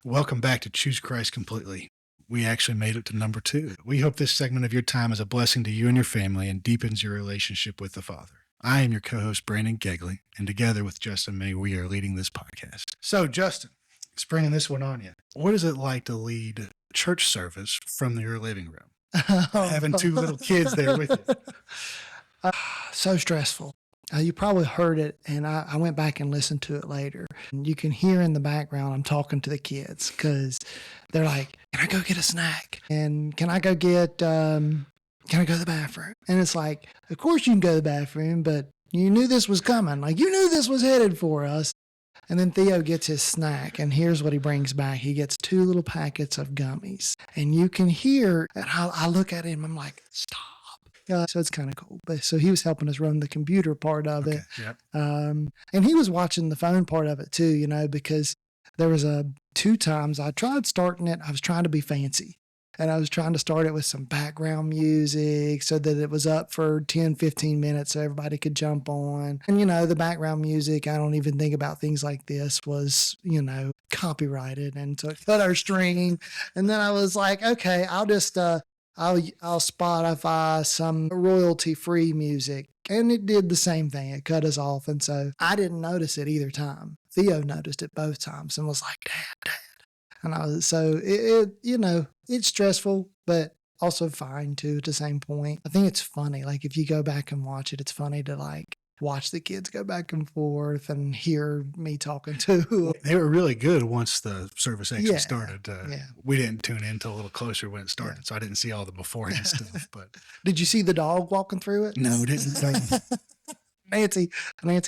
Welcome back to Choose Christ Completely. We actually made it to number 2. We hope this segment of your time is a blessing to you and your family and deepens your relationship with the Father. I am your co-host, Brandon Kegley, and together with Justin May, we are leading this podcast. So, Justin, springing this one on you. What is it like to lead church service from your living room? Having 2 little kids there with you. So stressful. You probably heard it, and I went back and listened to it later. And you can hear in the background I'm talking to the kids because they're like, "Can I go get a snack? And can I go get, can I go to the bathroom?" And it's like, of course you can go to the bathroom, but you knew this was coming. Like, you knew this was headed for us. And then Theo gets his snack, and here's what he brings back. He gets 2 little packets of gummies. And you can hear, and I look at him, I'm like, stop. So it's kind of cool. But so he was helping us run the computer part of it. Yep. And he was watching the phone part of it too, because there was 2 times I tried starting it. I was trying to be fancy. And I was trying to start it with some background music so that it was up for 10, 15 minutes so everybody could jump on. And, the background music, I don't even think about things like this, was, copyrighted. And so it cut our stream. And then I was like, okay, I'll just, I'll Spotify some royalty-free music. And it did the same thing. It cut us off. And so I didn't notice it either time. Theo noticed it both times and was like, Dad. And it's stressful, but also fine too at the same point. I think it's funny. Like, if you go back and watch it, it's funny to watch the kids go back and forth and hear me talking to. They were really good once the service actually Yeah, started. yeah. We didn't tune in until a little closer when it started, so I didn't see all the beforehand stuff. But Did you see the dog walking through it? no, didn't. Nancy,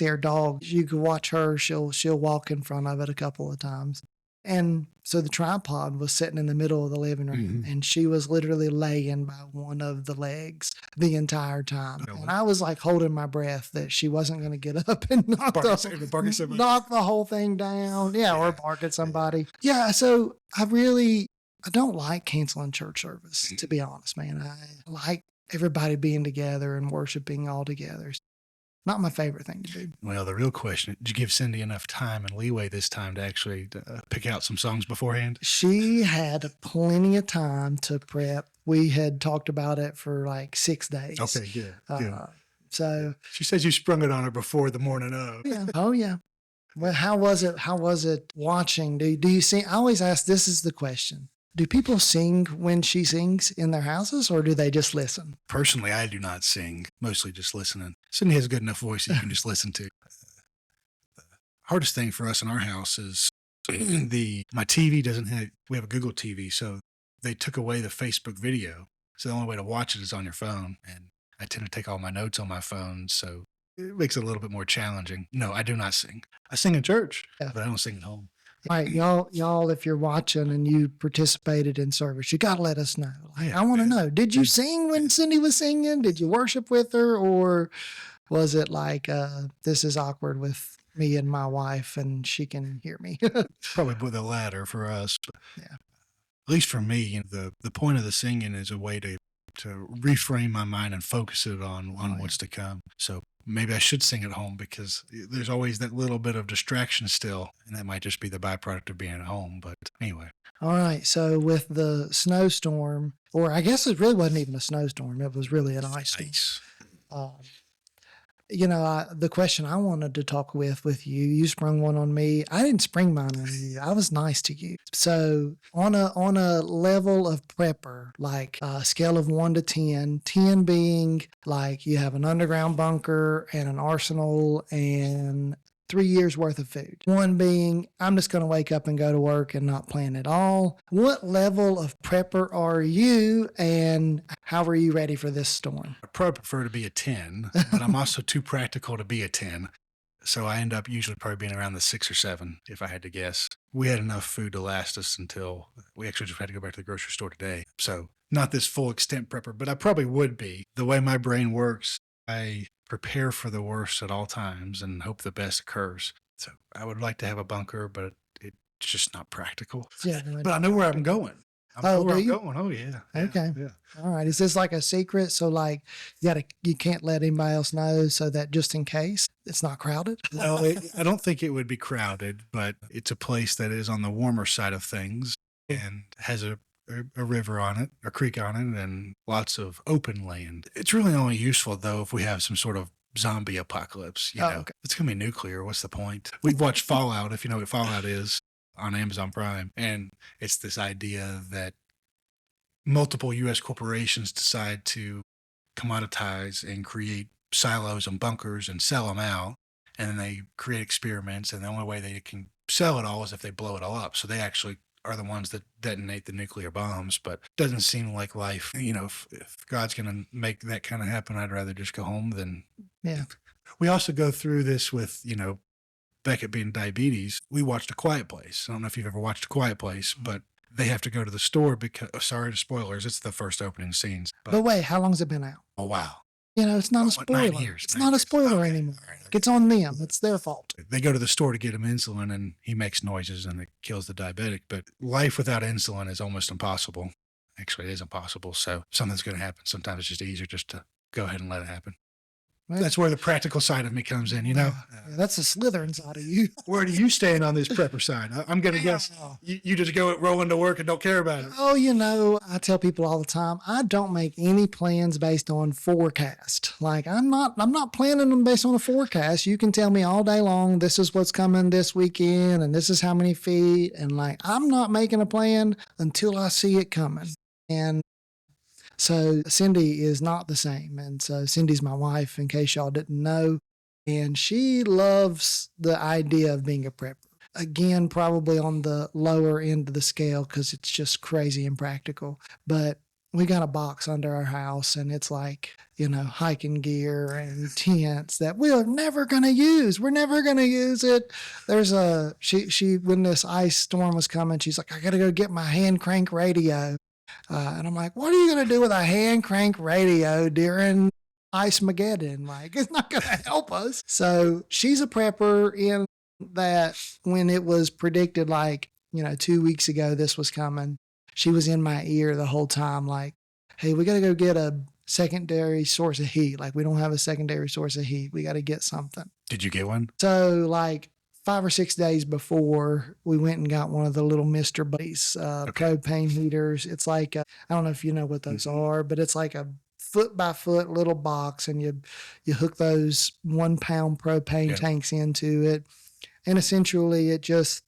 our dog, you could watch her. She'll walk in front of it a couple of times. And so the tripod was sitting in the middle of the living room, and she was literally laying by one of the legs the entire time. Oh, And I was like holding my breath that she wasn't going to get up and knock the whole thing down. Yeah, or bark at somebody. Yeah, so I don't like canceling church service, to be honest, man. I like everybody being together and worshiping all together. Not my favorite thing to do. Well, the real question, did you give Cindy enough time and leeway this time to actually pick out some songs beforehand? She had plenty of time to prep. We had talked about it for 6 days. Okay, good. So She says you sprung it on her before the morning of. yeah. Oh yeah. Well, how was it watching? Do you sing? I always ask, this is the question. Do people sing when she sings in their houses, or do they just listen? Personally, I do not sing, mostly just listening. Cindy has a good enough voice that you can just listen to. The hardest thing for us in our house is my TV we have a Google TV, so they took away the Facebook video. So the only way to watch it is on your phone. And I tend to take all my notes on my phone, so it makes it a little bit more challenging. No, I do not sing. I sing in church, but I don't sing at home. All right, y'all, if you're watching and you participated in service, you got to let us know. I want to know, did you sing when Cindy was singing? Did you worship with her? Or was it this is awkward with me and my wife and she can hear me? Probably the latter for us. But yeah. At least for me, the point of the singing is a way to reframe my mind and focus it on what's to come. So maybe I should sing at home because there's always that little bit of distraction still, and that might just be the byproduct of being at home. But anyway. All right. So with the snowstorm, or I guess it really wasn't even a snowstorm. It was really an ice storm. The question I wanted to talk with you, you sprung one on me. I didn't spring mine on you. I was nice to you. So on a level of prepper, a scale of 1 to 10, 10 being you have an underground bunker and an arsenal and 3 years worth of food. 1 being, I'm just going to wake up and go to work and not plan at all. What level of prepper are you, and how are you ready for this storm? I probably prefer to be a 10, but I'm also too practical to be a 10. So I end up usually probably being around the 6 or 7, if I had to guess. We had enough food to last us until we actually just had to go back to the grocery store today. So not this full extent prepper, but I probably would be. The way my brain works, I prepare for the worst at all times and hope the best occurs. So I would like to have a bunker, but it's just not practical. Yeah, but I know where I'm going. I'm Oh, know where do I'm you? going. Oh yeah. Okay. Yeah. All right. Is this like a secret? So like you can't let anybody else know so that just in case it's not crowded? No, I don't think it would be crowded, but it's a place that is on the warmer side of things and has a river on it, a creek on it, and lots of open land. It's really only useful though if we have some sort of zombie apocalypse. Oh, okay. It's gonna be nuclear. What's the point? We've watched Fallout, if you know what Fallout is, on Amazon Prime, and it's this idea that multiple U.S. corporations decide to commoditize and create silos and bunkers and sell them out. And then they create experiments. And the only way they can sell it all is if they blow it all up. So they actually are the ones that detonate the nuclear bombs. But it doesn't seem like life, if God's going to make that kind of happen, I'd rather just go home than. Yeah. We also go through this with, Beckett being diabetes. We watched A Quiet Place. I don't know if you've ever watched A Quiet Place, but they have to go to the store because, sorry, spoilers, it's the first opening scenes. But wait, how long's it been out? Oh, wow. It's not a spoiler. 9 years. It's not a spoiler anymore. It's on them. It's their fault. They go to the store to get him insulin and he makes noises and it kills the diabetic. But life without insulin is almost impossible. Actually, it is impossible. So something's going to happen. Sometimes it's just easier just to go ahead and let it happen. Right. That's where the practical side of me comes in, Yeah, that's the Slytherin side of you. Where do you stand on this prepper side? I'm going to guess you just go rolling to work and don't care about it. Oh, I tell people all the time, I don't make any plans based on forecast. Like I'm not planning them based on a forecast. You can tell me all day long, this is what's coming this weekend and this is how many feet. And like, I'm not making a plan until I see it coming. And so Cindy is not the same. And so Cindy's my wife, in case y'all didn't know. And she loves the idea of being a prepper. Again, probably on the lower end of the scale because it's just crazy impractical. But we got a box under our house and it's like, hiking gear and tents that we're never going to use. We're never going to use it. There's she when this ice storm was coming, she's like, I got to go get my hand crank radio. And I'm like, what are you going to do with a hand crank radio during Ice-Mageddon? Like, it's not going to help us. So she's a prepper in that when it was predicted, 2 weeks ago, this was coming, she was in my ear the whole time, like, hey, we got to go get a secondary source of heat. Like, we don't have a secondary source of heat. We got to get something. Did you get one? So, 5 or 6 days before, we went and got one of the little Mr. Buddies propane heaters. It's like, I don't know if you know what those are, but it's like a foot by foot little box, and you hook those 1 pound propane tanks into it. And essentially, it just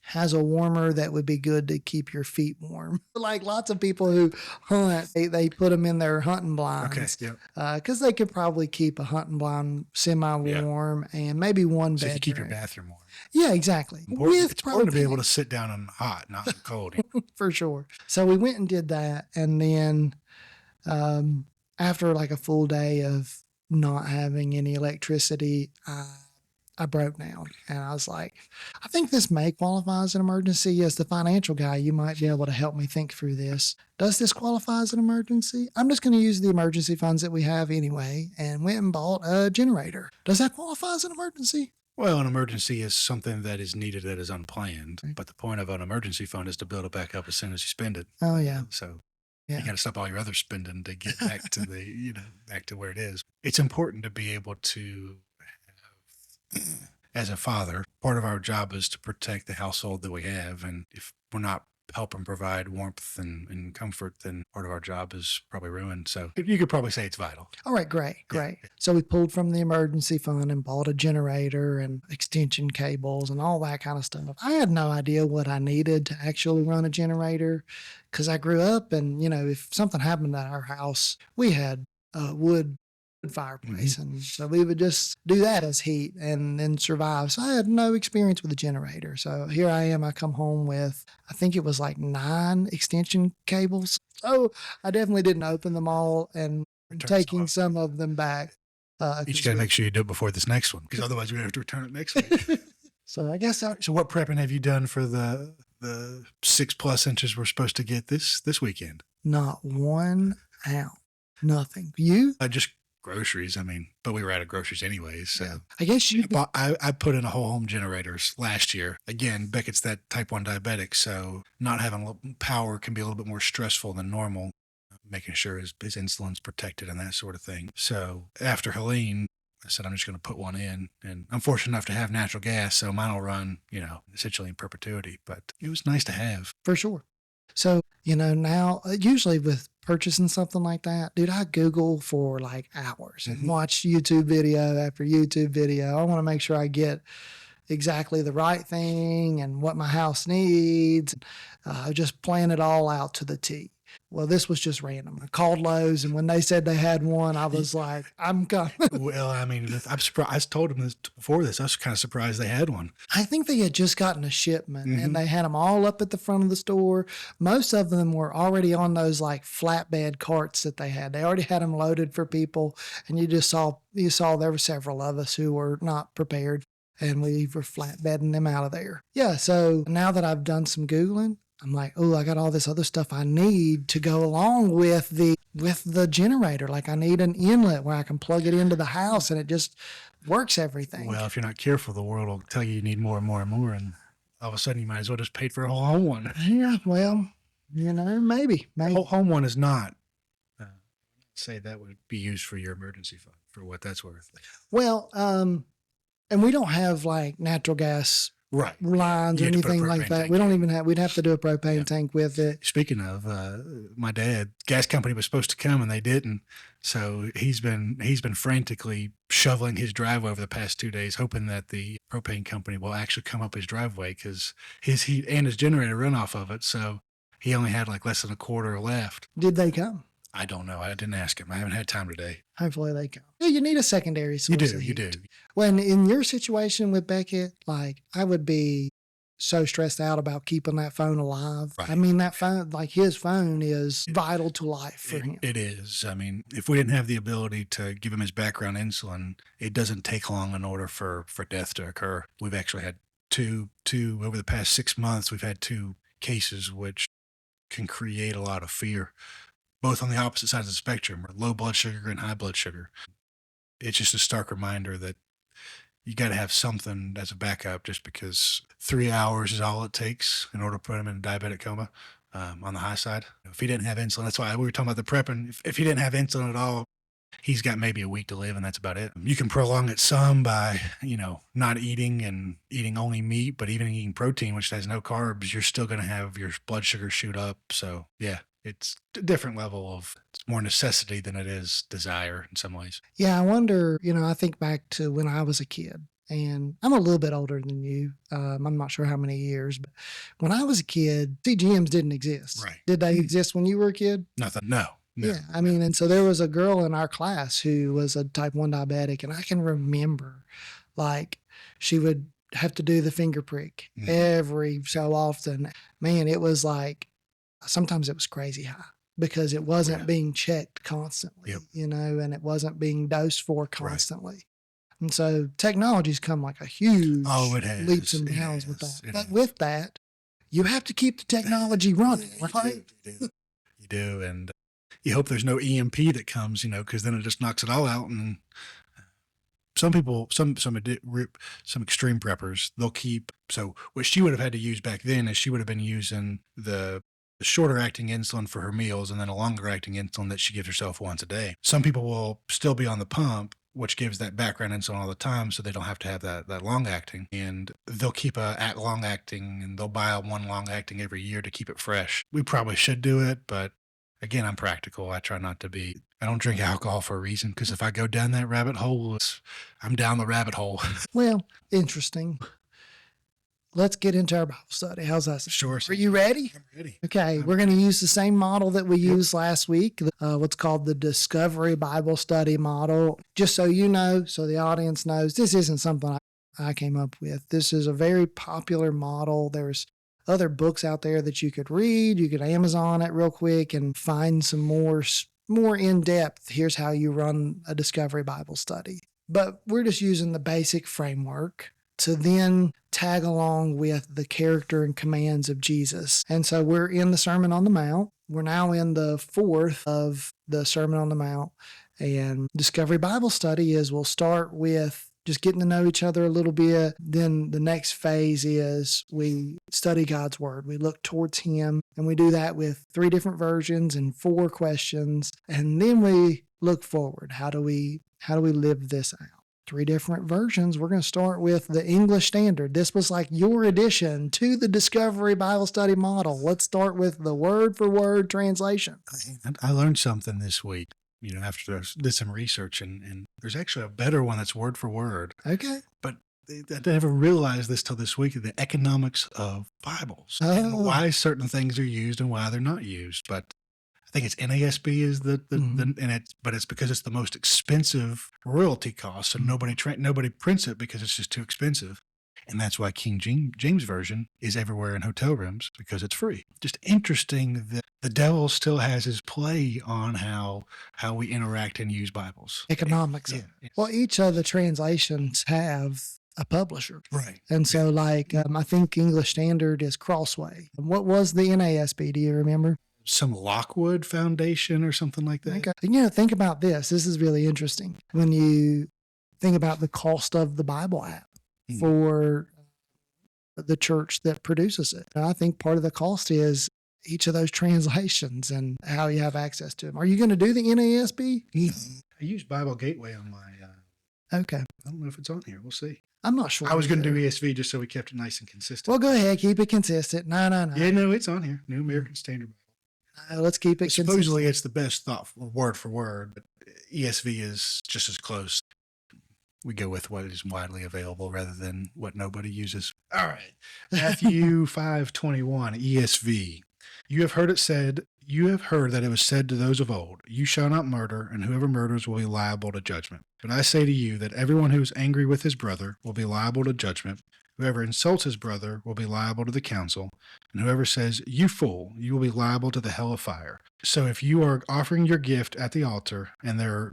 has a warmer that would be good to keep your feet warm. Like lots of people who hunt, they put them in their hunting blinds. Okay, because they could probably keep a hunting blind semi-warm and maybe one so bed. you keep your bathroom warm. Yeah, exactly. It's important to be able to sit down in hot, not in cold. For sure. So we went and did that. And then after a full day of not having any electricity, I broke down and I was like, I think this may qualify as an emergency. As the financial guy, you might be able to help me think through this. Does this qualify as an emergency? I'm just going to use the emergency funds that we have anyway and went and bought a generator. Does that qualify as an emergency? Well, an emergency is something that is needed that is unplanned. But the point of an emergency fund is to build it back up as soon as you spend it. Oh, yeah. So you got to stop all your other spending to get back to back to where it is. It's important to be able to as a father, part of our job is to protect the household that we have. And if we're not helping provide warmth and comfort, then part of our job is probably ruined. So you could probably say it's vital. All right, great. So we pulled from the emergency fund and bought a generator and extension cables and all that kind of stuff. I had no idea what I needed to actually run a generator because I grew up and, if something happened at our house, we had wood fireplace. And so we would just do that as heat and then survive. So I had no experience with a generator. So here I am. I come home with, I think it was 9 extension cables. So I definitely didn't open them all and taking some of them back. You just got to make sure you do it before this next one because otherwise we're going to have to return it next week. So I guess. So what prepping have you done for the 6+ inches we're supposed to get this weekend? Not 1 ounce. Nothing. You? I just groceries. I mean, but we were out of groceries anyways. So I guess you, I put in a whole home generators last year. Again, Beckett's that type 1 diabetic, so not having power can be a little bit more stressful than normal, making sure his insulin's protected and that sort of thing. So after Helene, I said, I'm just going to put one in. And I'm fortunate enough to have natural gas, so mine will run, essentially in perpetuity. But it was nice to have. for sure. So, now usually with purchasing something like that, dude, I Google for like hours and watch YouTube video after YouTube video. I want to make sure I get exactly the right thing and what my house needs. Just plan it all out to the T. Well, this was just random. I called Lowe's, and when they said they had one, I was like, I'm coming. Well, I mean, I'm surprised. I told them this before this. I was kind of surprised they had one. I think they had just gotten a shipment, and they had them all up at the front of the store. Most of them were already on those like flatbed carts that they had. They already had them loaded for people, and you saw there were several of us who were not prepared, and we were flatbedding them out of there. Yeah, so now that I've done some Googling, I'm like, oh, I got all this other stuff I need to go along with the generator. Like I need an inlet where I can plug it into the house and it just works everything. Well, if you're not careful, the world will tell you need more and more and more. And all of a sudden you might as well just pay for a whole home one. Yeah, well, maybe. A whole home one is not, say that would be used for your emergency fund for what that's worth. Well, and we don't have like natural gas lines or anything like that. We don't even have, we'd have to do a propane tank with it. Speaking of, my dad, gas company was supposed to come and they didn't. So he's been frantically shoveling his driveway over the past 2 days, hoping that the propane company will actually come up his driveway because his heat and his generator run off of it. So he only had like less than a quarter left. Did they come? I don't know. I didn't ask him. I haven't had time today. Hopefully they come. Yeah, you need a secondary source. You do. When in your situation with Beckett, like I would be so stressed out about keeping that phone alive. Right. I mean, that phone, like his phone is vital to life for him. It is. I mean, if we didn't have the ability to give him his background insulin, it doesn't take long in order for death to occur. We've actually had two over the past 6 months, we've had 2 cases which can create a lot of fear, both on the opposite sides of the spectrum, low blood sugar and high blood sugar. It's just a stark reminder that you got to have something as a backup, just because 3 hours is all it takes in order to put him in a diabetic coma, on the high side. If he didn't have insulin, that's why we were talking about the prepping. If he didn't have insulin at all, he's got maybe a week to live, and that's about it. You can prolong it some by, not eating and eating only meat, but even eating protein, which has no carbs, you're still going to have your blood sugar shoot up. So yeah, it's a different level of, it's more necessity than it is desire in some ways. Yeah, I wonder, I think back to when I was a kid, and I'm a little bit older than you. I'm not sure how many years, but when I was a kid, CGMs didn't exist. Right. Did they exist when you were a kid? Nothing. No. Yeah, I mean, and so there was a girl in our class who was a type 1 diabetic, and I can remember, like, she would have to do the finger prick every so often. Man, it was like, sometimes it was crazy high because it wasn't being checked constantly, and it wasn't being dosed for constantly. Right. And so technology's come like a huge leaps and bounds with that. But with that, you have to keep the technology running, right? You do, and you hope there's no EMP that comes, because then it just knocks it all out. And some people, some extreme preppers, they'll keep. So what she would have had to use back then is she would have been using the shorter acting insulin for her meals, and then a longer acting insulin that she gives herself once a day. Some people will still be on the pump, which gives that background insulin all the time, so they don't have to have that long acting. And they'll keep a long acting, and they'll buy one long acting every year to keep it fresh. We probably should do it, but again, I'm practical. I try not to be. I don't drink alcohol for a reason, because if I go down that rabbit hole, I'm down the rabbit hole. Well, interesting. Let's get into our Bible study. How's that? Sure. Are you ready? I'm ready. Okay. We're going to use the same model that we used last week, what's called the Discovery Bible Study model. Just so you know, so the audience knows, this isn't something I came up with. This is a very popular model. There's other books out there that you could read. You could Amazon it real quick and find some more in-depth. Here's how you run a Discovery Bible study. But we're just using the basic framework to then tag along with the character and commands of Jesus. And so we're in the Sermon on the Mount. We're now in the 4th of the Sermon on the Mount. And Discovery Bible Study is we'll start with just getting to know each other a little bit. Then the next phase is we study God's Word. We look towards Him, and we do that with 3 different versions and 4 questions. And then we look forward. How do we live this out? 3 different versions. We're going to start with the English Standard. This was like your addition to the Discovery Bible Study model. Let's start with the word-for-word translation. I learned something this week, after I did some research, and there's actually a better one that's word for word. Okay. But I never realized this till this week, the economics of Bibles and Oh. why certain things are used and why they're not used. But I think it's NASB is but it's because it's the most expensive royalty cost, so nobody prints it because it's just too expensive. And that's why King James Version is everywhere in hotel rooms, because it's free. Just interesting that the devil still has his play on how we interact and use Bibles. Economics. Yeah. Well, each of the translations have a publisher. Right. And so I think English Standard is Crossway. What was the NASB? Do you remember? Some Lockwood Foundation or something like that. Okay. Think about this. This is really interesting. When you think about the cost of the Bible app for the church that produces it, I think part of the cost is each of those translations and how you have access to them. Are you going to do the NASB? I use Bible Gateway on my. Okay. I don't know if it's on here. We'll see. I'm not sure. I was going to do ESV just so we kept it nice and consistent. Well, go ahead. Keep it consistent. No. Yeah, no, it's on here. New American Standard Bible. Let's keep it consistent. Supposedly it's the best thought word for word, but ESV is just as close. We go with what is widely available rather than what nobody uses. All right. Matthew 5:21 ESV. You have heard that it was said to those of old, you shall not murder, and whoever murders will be liable to judgment. But I say to you that everyone who is angry with his brother will be liable to judgment. Whoever insults his brother will be liable to the council, and whoever says, you fool, you will be liable to the hell of fire. So if you are offering your gift at the altar, and there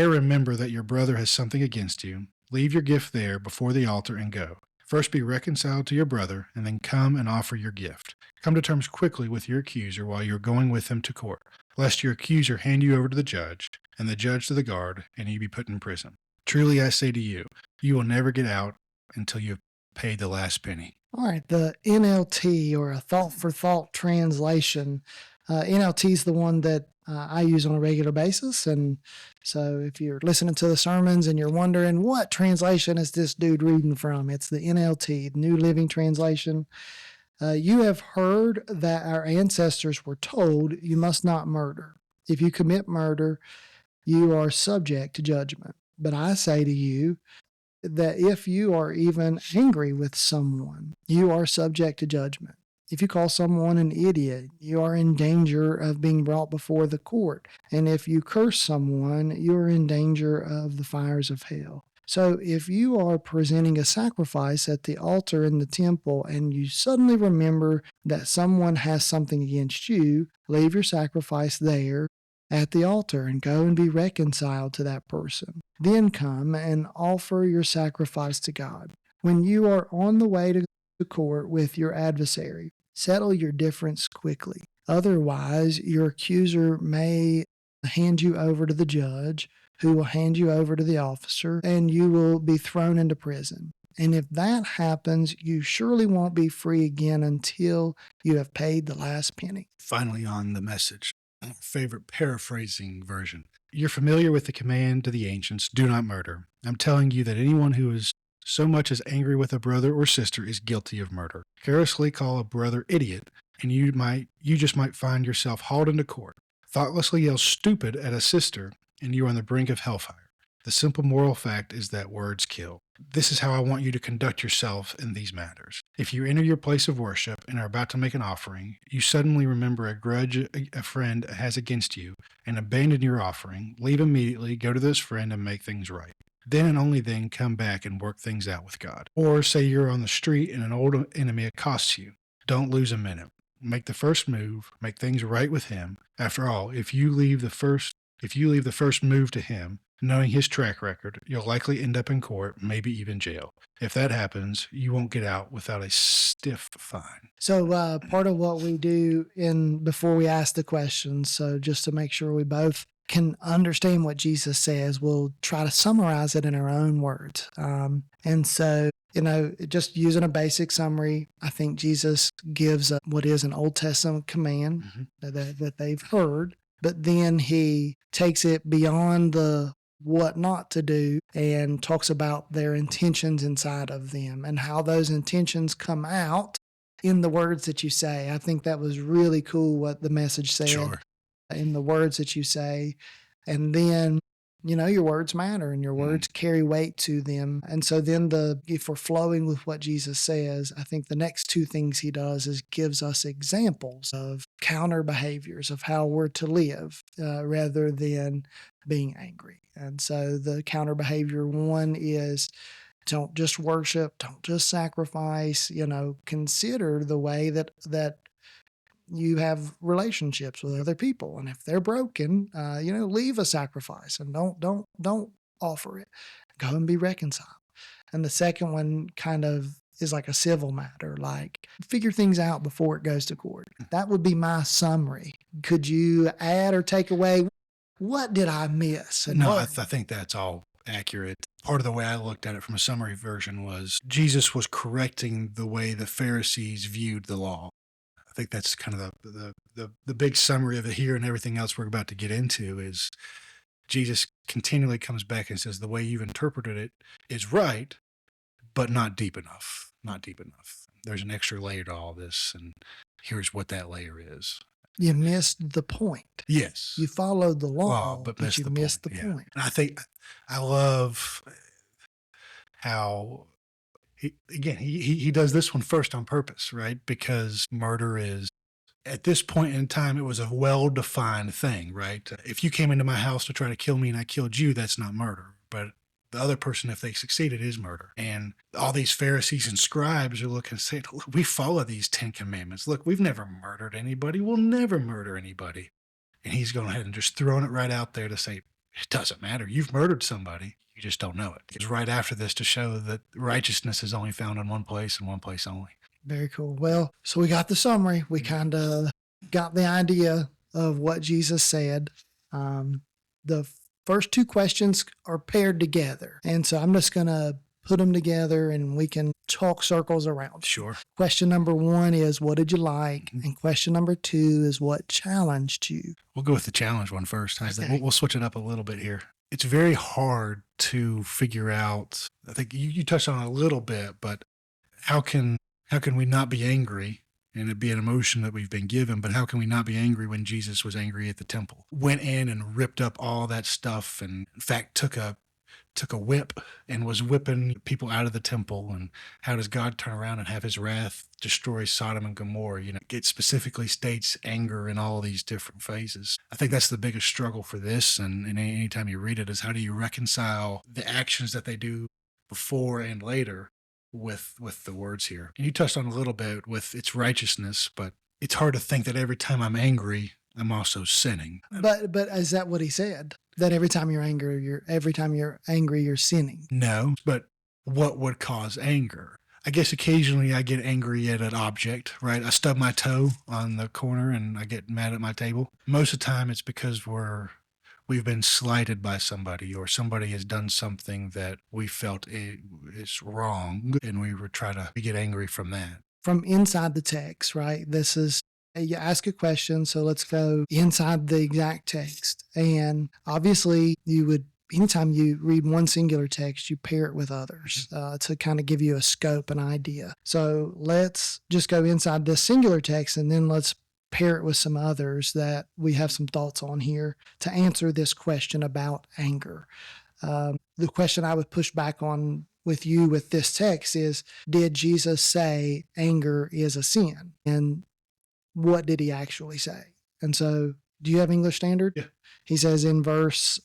remember that your brother has something against you, leave your gift there before the altar and go. First be reconciled to your brother, and then come and offer your gift. Come to terms quickly with your accuser while you are going with him to court, lest your accuser hand you over to the judge, and the judge to the guard, and you be put in prison. Truly I say to you, you will never get out until you have paid the last penny. All right, the NLT, or a thought-for-thought translation. NLT is the one that I use on a regular basis. And so if you're listening to the sermons and you're wondering, what translation is this dude reading from? It's the NLT, New Living Translation. You have heard that our ancestors were told you must not murder. If you commit murder, you are subject to judgment. But I say to you that if you are even angry with someone, you are subject to judgment. If you call someone an idiot, you are in danger of being brought before the court. And if you curse someone, you are in danger of the fires of hell. So if you are presenting a sacrifice at the altar in the temple and you suddenly remember that someone has something against you, leave your sacrifice there at the altar and go and be reconciled to that person. Then come and offer your sacrifice to God. When you are on the way to court with your adversary, settle your difference quickly. Otherwise, your accuser may hand you over to the judge, who will hand you over to the officer, and you will be thrown into prison. And if that happens, you surely won't be free again until you have paid the last penny. Finally, on the Message, our favorite paraphrasing version. You're familiar with the command to the ancients, do not murder. I'm telling you that anyone who is so much as angry with a brother or sister is guilty of murder. Carelessly call a brother idiot, and you just might find yourself hauled into court. Thoughtlessly yell stupid at a sister, and you are on the brink of hellfire. The simple moral fact is that words kill. This is how I want you to conduct yourself in these matters. If you enter your place of worship and are about to make an offering, you suddenly remember a grudge a friend has against you and abandon your offering, leave immediately, go to this friend and make things right. Then and only then come back and work things out with God. Or say you're on the street and an old enemy accosts you. Don't lose a minute. Make the first move, make things right with him. After all, if you leave the first move to him, knowing his track record, you'll likely end up in court, maybe even jail. If that happens, you won't get out without a stiff fine. So part of what we do before we ask the questions, so just to make sure we both can understand what Jesus says, we'll try to summarize it in our own words. And so, just using a basic summary, I think Jesus gives what is an Old Testament command that they've heard, but then he takes it beyond the what not to do and talks about their intentions inside of them and how those intentions come out in the words that you say. I think that was really cool what the message said. Sure. In the words that you say. And then, your words matter and your words carry weight to them. And so then if we're flowing with what Jesus says, I think the next two things he does is gives us examples of counter behaviors of how we're to live rather than being angry. And so the counter behavior one is don't just worship, don't just sacrifice, consider the way that you have relationships with other people. And if they're broken, leave a sacrifice and don't offer it. Go and be reconciled. And the second one kind of is like a civil matter, like figure things out before it goes to court. That would be my summary. Could you add or take away? What did I miss? And No, I think that's all accurate. Part of the way I looked at it from a summary version was Jesus was correcting the way the Pharisees viewed the law. I think that's kind of the big summary of it here, and everything else we're about to get into is Jesus continually comes back and says the way you've interpreted it is right, but not deep enough. Not deep enough. There's an extra layer to all this, and here's what that layer is. You missed the point. Yes. You followed the law, but you missed the point. And I think I love how he does this one first on purpose, right? Because murder is, at this point in time, it was a well-defined thing, right? If you came into my house to try to kill me and I killed you, that's not murder. But the other person, if they succeeded, is murder. And all these Pharisees and scribes are looking and saying, look, we follow these 10 commandments. Look, we've never murdered anybody. We'll never murder anybody. And he's going ahead and just throwing it right out there to say, it doesn't matter. You've murdered somebody. You just don't know it. It's right after this to show that righteousness is only found in one place and one place only. Very cool. Well, so we got the summary. We kind of got the idea of what Jesus said. The first two questions are paired together. And so I'm just going to put them together and we can talk circles around. Sure. Question number one is, what did you like? And question number two is, what challenged you? We'll go with the challenge one first. Okay. We'll switch it up a little bit here. It's very hard to figure out. I think you touched on it a little bit, but how can we not be angry? And it'd be an emotion that we've been given, but how can we not be angry when Jesus was angry at the temple? Went in and ripped up all that stuff, and in fact took a whip and was whipping people out of the temple. And how does God turn around and have his wrath destroy Sodom and Gomorrah? It specifically states anger in all these different phases. I think that's the biggest struggle for this. And anytime you read it is, how do you reconcile the actions that they do before and later with the words here? And you touched on a little bit with its righteousness, but it's hard to think that every time I'm angry, I'm also sinning. But is that what he said? That every time you're angry, you're sinning? No, but what would cause anger? I guess occasionally I get angry at an object, right? I stub my toe on the corner and I get mad at my table. Most of the time it's because we've been slighted by somebody, or somebody has done something that we felt is wrong, and we would try to get angry from that. From inside the text, right? This is, you ask a question, so let's go inside the exact text. And obviously anytime you read one singular text, you pair it with others to kind of give you a scope, an idea. So let's just go inside this singular text, and then let's pair it with some others that we have some thoughts on here to answer this question about anger. The question I would push back on with you with this text is, did Jesus say anger is a sin? And what did he actually say? And so, do you have English Standard? Yeah. He says in verse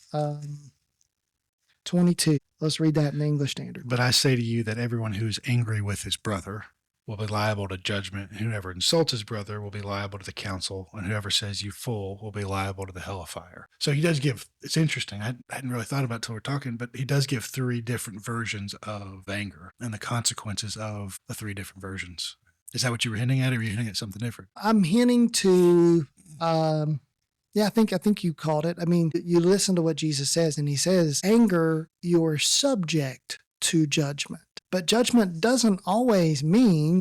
22. Let's read that in the English Standard. But I say to you that everyone who is angry with his brother will be liable to judgment, and whoever insults his brother will be liable to the council, and whoever says you fool will be liable to the hell of fire. So he does give, it's interesting, I hadn't really thought about it till we're talking, but he does give three different versions of anger and the consequences of the three different versions. Is that what you were hinting at, or were you hinting at something different? I'm hinting to Yeah, I think you called it. I mean, you listen to what Jesus says, and he says, anger, you're subject to judgment. But judgment doesn't always mean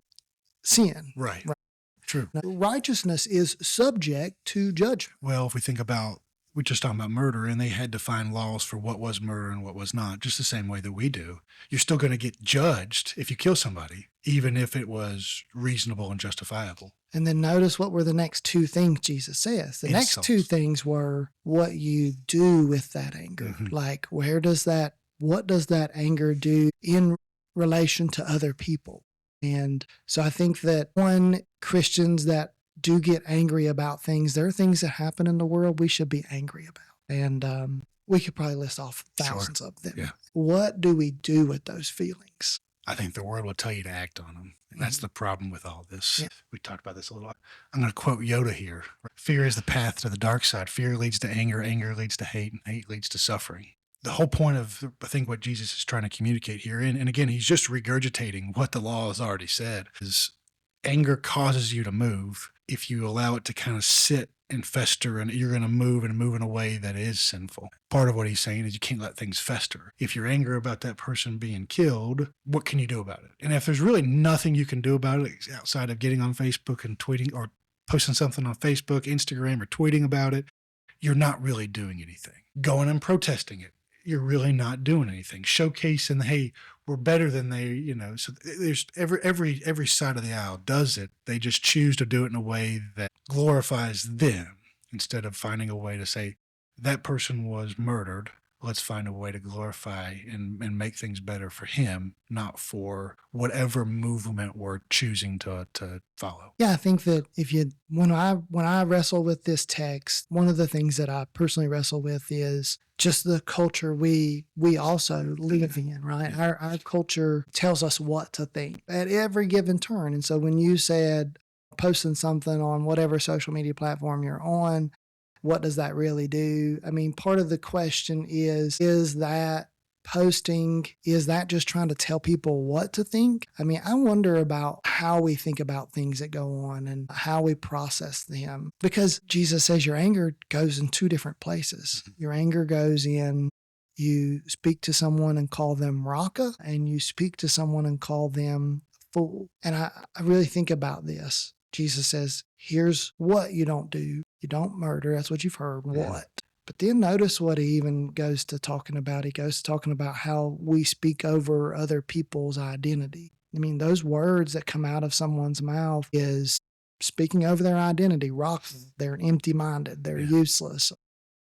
sin. Right. Right. True. Now, righteousness is subject to judgment. Well, if we think about, we're just talking about murder, and they had to find laws for what was murder and what was not, just the same way that we do. You're still going to get judged if you kill somebody, even if it was reasonable and justifiable. And then notice what were the next two things Jesus says. The next two Insults. things were what you do with that anger. Mhm. Like, what does that anger do in relation to other people? And so I think that Christians that do get angry about things, there are things that happen in the world we should be angry about. And we could probably list off thousands of them. Yeah. What do we do with those feelings? I think the word will tell you to act on them. And that's the problem with all this. Yeah. We talked about this a little. I'm going to quote Yoda here. Fear is the path to the dark side. Fear leads to anger. Anger leads to hate. And hate leads to suffering. The whole point of, I think, what Jesus is trying to communicate here, and again, he's just regurgitating what the law has already said, is anger causes you to move. If you allow it to kind of sit and fester, and you're going to move in a way that is sinful. Part of what he's saying is you can't let things fester. If you're angry about that person being killed, what can you do about it? And if there's really nothing you can do about it outside of getting on Facebook and tweeting or posting something on Facebook, Instagram, or tweeting about it, you're not really doing anything. Going and protesting it, you're really not doing anything. Showcasing, hey, we're better than they, so there's every side of the aisle does it. They just choose to do it in a way that glorifies them instead of finding a way to say that person was murdered. Let's find a way to glorify and make things better for him, not for whatever movement we're choosing to follow. Yeah, I think that when I wrestle with this text, one of the things that I personally wrestle with is just the culture we also live in, right? Our culture tells us what to think at every given turn. And so when you said posting something on whatever social media platform you're on, what does that really do? I mean, part of the question is that posting, is that just trying to tell people what to think? I mean, I wonder about how we think about things that go on and how we process them. Because Jesus says your anger goes in two different places. Your anger goes in, you speak to someone and call them raka, and you speak to someone and call them fool. And I really think about this. Jesus says, here's what you don't do. You don't murder. That's what you've heard. Yeah. What? But then notice what he even goes to talking about. He goes to talking about how we speak over other people's identity. I mean, those words that come out of someone's mouth is speaking over their identity. They're empty-minded. They're useless,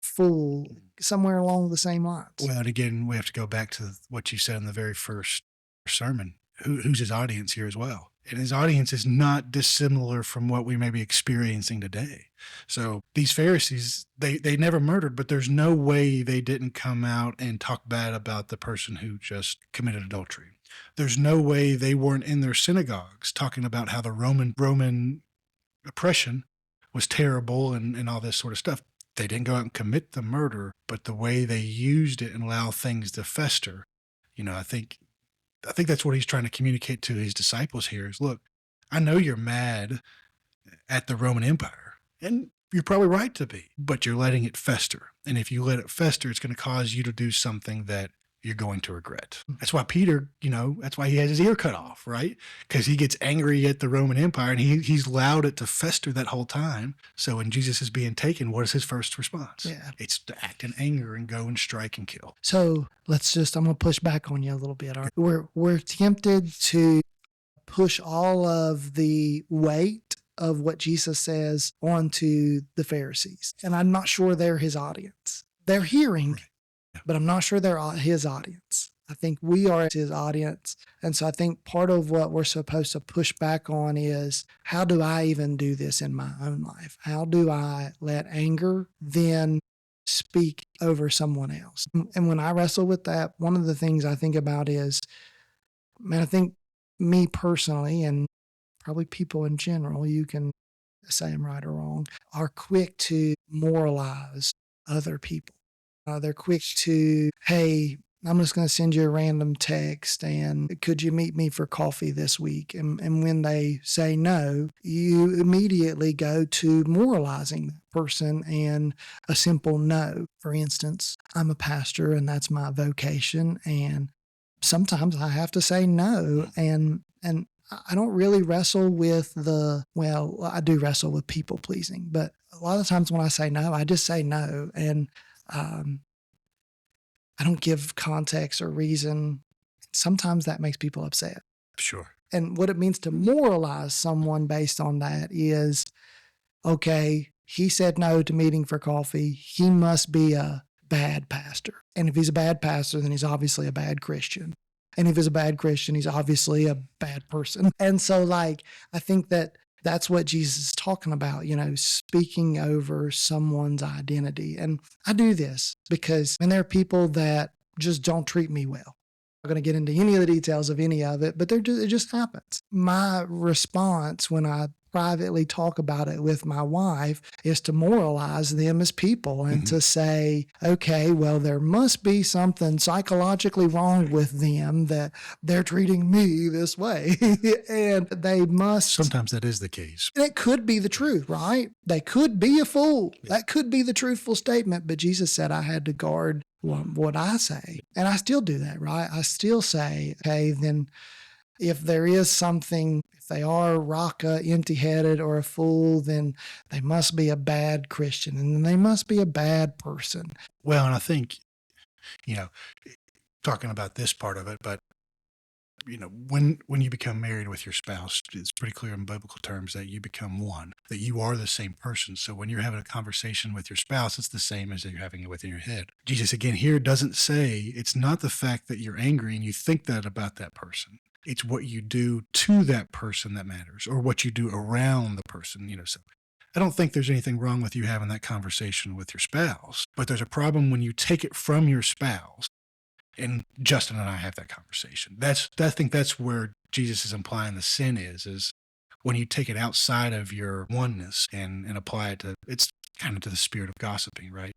fool, somewhere along the same lines. Well, and again, we have to go back to what you said in the very first sermon. Who's his audience here as well? And his audience is not dissimilar from what we may be experiencing today. So these Pharisees, they never murdered, but there's no way they didn't come out and talk bad about the person who just committed adultery. There's no way they weren't in their synagogues talking about how the Roman oppression was terrible and all this sort of stuff. They didn't go out and commit the murder, but the way they used it and allow things to fester, I think that's what he's trying to communicate to his disciples here is, look, I know you're mad at the Roman Empire, and you're probably right to be, but you're letting it fester. And if you let it fester, it's going to cause you to do something that you're going to regret. That's why Peter, that's why he has his ear cut off, right? Because he gets angry at the Roman Empire, and he's allowed it to fester that whole time. So when Jesus is being taken, what is his first response? Yeah. It's to act in anger and go and strike and kill. So I'm going to push back on you a little bit. We're tempted to push all of the weight of what Jesus says onto the Pharisees. And I'm not sure they're his audience. They're hearing, but I'm not sure they're his audience. I think we are his audience. And so I think part of what we're supposed to push back on is, how do I even do this in my own life? How do I let anger then speak over someone else? And when I wrestle with that, one of the things I think about is, I think me personally, and probably people in general, you can say I'm right or wrong, are quick to moralize other people. They're quick to, hey, I'm just going to send you a random text and could you meet me for coffee this week? And when they say no, you immediately go to moralizing that person and a simple no. For instance, I'm a pastor and that's my vocation. And sometimes I have to say no. And I don't really wrestle with I do wrestle with people pleasing, but a lot of times when I say no, I just say no. And, I don't give context or reason. Sometimes that makes people upset. Sure. And what it means to moralize someone based on that is, okay, he said no to meeting for coffee. He must be a bad pastor. And if he's a bad pastor, then he's obviously a bad Christian. And if he's a bad Christian, he's obviously a bad person. And so, I think that's what Jesus is talking about, speaking over someone's identity. And I do this because there are people that just don't treat me well. I'm not going to get into any of the details of any of it, but it just happens. My response when I privately talk about it with my wife is to moralize them as people and to say, okay, well, there must be something psychologically wrong with them that they're treating me this way. And they must. Sometimes that is the case. And it could be the truth, right? They could be a fool. Yeah. That could be the truthful statement. But Jesus said I had to guard what I say. And I still do that, right? I still say, okay, then if there is something, if they are raka, empty-headed, or a fool, then they must be a bad Christian and they must be a bad person. Well, and I think, talking about this part of it, but when you become married with your spouse, it's pretty clear in biblical terms that you become one, that you are the same person. So when you're having a conversation with your spouse, it's the same as you're having it within your head. Jesus, again, here doesn't say, it's not the fact that you're angry and you think that about that person. It's what you do to that person that matters, or what you do around the person, So I don't think there's anything wrong with you having that conversation with your spouse, but there's a problem when you take it from your spouse. And Justin and I have that conversation. I think that's where Jesus is implying the sin is when you take it outside of your oneness and apply it to, it's kind of to the spirit of gossiping, right?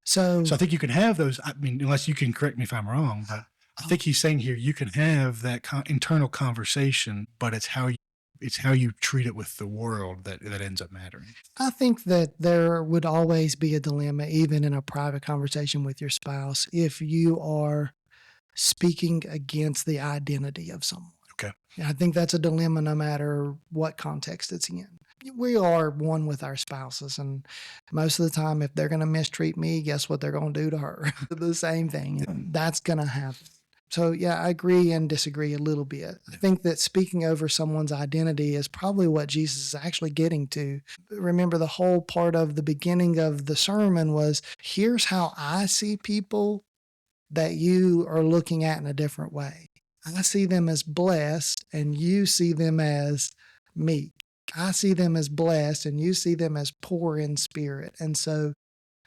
So I think you can have those. I mean, unless you can correct me if I'm wrong, but I think he's saying here you can have that internal conversation, but it's how you treat it with the world that ends up mattering. I think that there would always be a dilemma, even in a private conversation with your spouse, if you are speaking against the identity of someone. Okay. And I think that's a dilemma no matter what context it's in. We are one with our spouses, and most of the time, if they're going to mistreat me, guess what they're going to do to her? The same thing. And that's going to happen. So, yeah, I agree and disagree a little bit. I think that speaking over someone's identity is probably what Jesus is actually getting to. Remember, the whole part of the beginning of the sermon was, here's how I see people that you are looking at in a different way. I see them as blessed, and you see them as meek. I see them as blessed, and you see them as poor in spirit. And so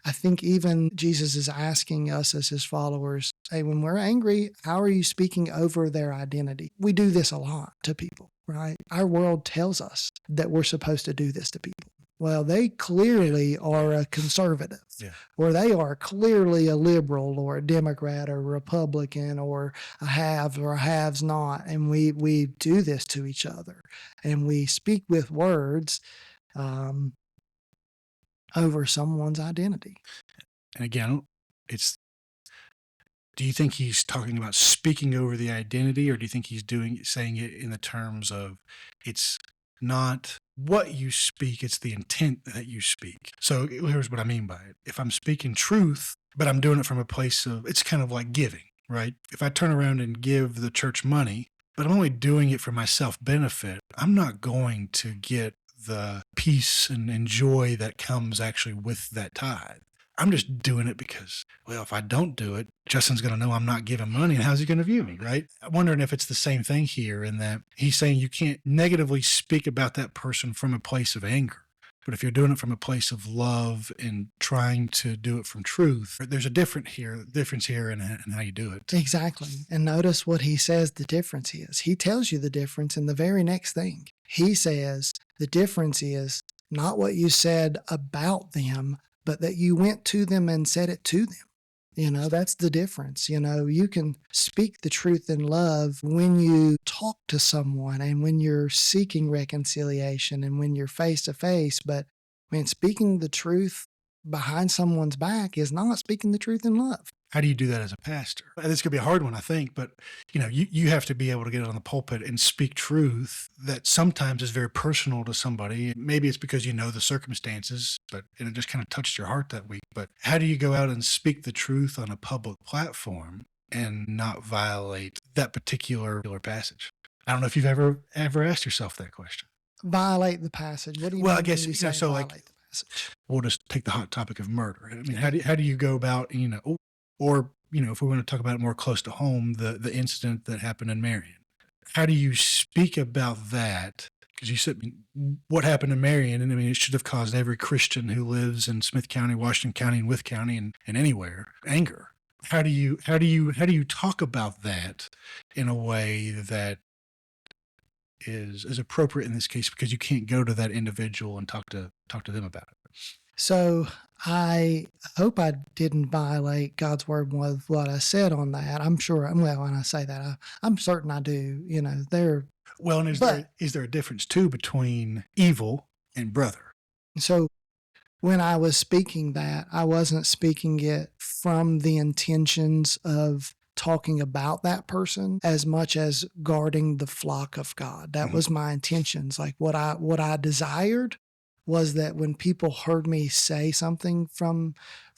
I think even Jesus is asking us as his followers, hey, when we're angry, how are you speaking over their identity? We do this a lot to people, right? Our world tells us that we're supposed to do this to people. Well, they clearly are a conservative, or they are clearly a liberal or a Democrat or a Republican or a haves or a haves not. And we do this to each other, and we speak with words over someone's identity. And again, do you think he's talking about speaking over the identity, or do you think he's saying it in the terms of it's not what you speak, it's the intent that you speak? So here's what I mean by it. If I'm speaking truth, but I'm doing it from a place of, it's kind of like giving, right? If I turn around and give the church money, but I'm only doing it for my self-benefit, I'm not going to get the peace and joy that comes actually with that tithe. I'm just doing it because, well, if I don't do it, Justin's going to know I'm not giving money, and how's he going to view me, right? I'm wondering if it's the same thing here, in that he's saying you can't negatively speak about that person from a place of anger. But if you're doing it from a place of love and trying to do it from truth, there's a difference here in how you do it. Exactly. And notice what he says the difference is. He tells you the difference in the very next thing. He says the difference is not what you said about them, but that you went to them and said it to them. That's the difference. You can speak the truth in love when you talk to someone and when you're seeking reconciliation and when you're face to face. But when speaking the truth behind someone's back is not speaking the truth in love. How do you do that as a pastor? This could be a hard one, I think, but you have to be able to get on the pulpit and speak truth that sometimes is very personal to somebody. Maybe it's because you know the circumstances, and it just kind of touched your heart that week. But how do you go out and speak the truth on a public platform and not violate that particular passage? I don't know if you've ever asked yourself that question. Violate the passage. What do you Well, mean I guess when you say so. violate Like, the passage? we'll just take the hot topic of murder. I mean, how do you go about or if we want to talk about it more close to home, the incident that happened in Marion? How do you speak about that? Because you said what happened in Marion, and I mean, it should have caused every Christian who lives in Smith County, Washington County, and Wythe County, and anywhere anger. How do you talk about that in a way that is appropriate in this case, because you can't go to that individual and talk to them about it? So I hope I didn't violate God's word with what I said on that. I'm sure. Well, when I say that, I'm certain I do. There. Well, and is there a difference too between evil and brother? So when I was speaking that, I wasn't speaking it from the intentions of talking about that person as much as guarding the flock of God. That was my intentions. Like what I desired was that when people heard me say something from